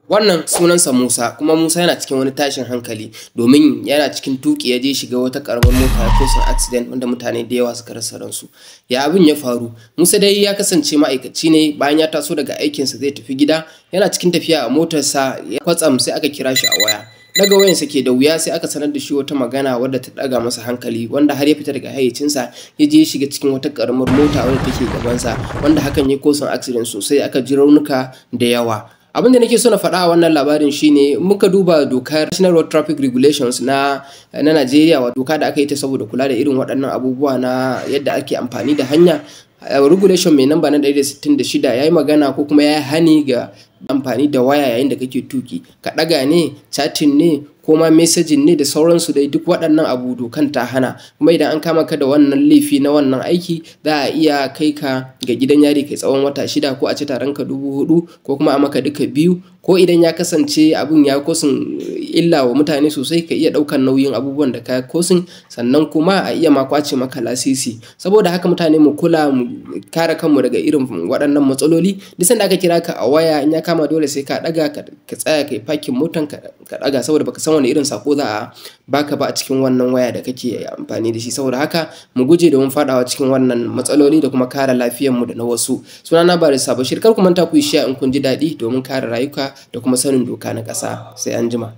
Wannan sunansa Musa, kuma Musa yana cikin wani tashin hankali domin yana cikin tuki ya je shiga wata karamar mota ya kusa accident wanda mutane da yawa suka rasa ransu. Ya abin ya faru? Musa dai ya kasance ma'aikaci ne, bayan ya taso daga aikinsa zai tafi gida, yana cikin tafiya a motarsa ya kwatsam sai aka kira shi a waya. Daga wayansa ke da wuya sai aka sanar da shi wata magana wadda ta daga masa hankali, wanda har ya fita daga hayyacinsa ya je shiga cikin wata karamar mota wadda take gabansa, wanda hakan ya kosan accident sosai, aka ji raunuka da yawa. Abin da nake so na faɗa a wannan labarin shine muka duba dokar National Road Traffic Regulations na Najeriya, wa doka da aka yi ta saboda kula da irin waɗannan abubuwa na yadda ake amfani da hanya. Regulation mai namba na 166 ya yi magana ko kuma ya yi hani ga amfani da waya yayin da kake tuki, ka ɗaga ne, chatting ne, ko ma messaging ne da sauransu dai, duk waɗannan abu dokan ta hana. Kuma idan an kama ka da wannan laifi na wannan aiki, za a iya kai ka ga gidan yari kai tsawon wata 6, ko a ci taron ka 4,000, ko kuma a maka duka biyu, ko idan ya kasance abun ya kosin illa wa mutane sosai ka iya ɗaukan nauyin abubuwan da ka kosin, sannan kuma a iya ma kwace maka lasisi. Saboda haka mutane mu kula, mu kare kanmu daga irin waɗannan matsaloli. Duk sanda aka kira ka a waya, in ya kama dole sai ka ɗaga, ka tsaya kai parking motan ka ɗaga, saboda baka san wani irin sako za a baka ba a cikin wannan waya da kake amfani da shi. Saboda haka mu guje domin faɗawa cikin wannan matsaloli da kuma kare lafiyarmu da na wasu. Sunana Barista Bashir, kar ku manta ku yi share in kun ji daɗi domin kare rayuka da kuma sanin doka na ƙasa. Sai anjima.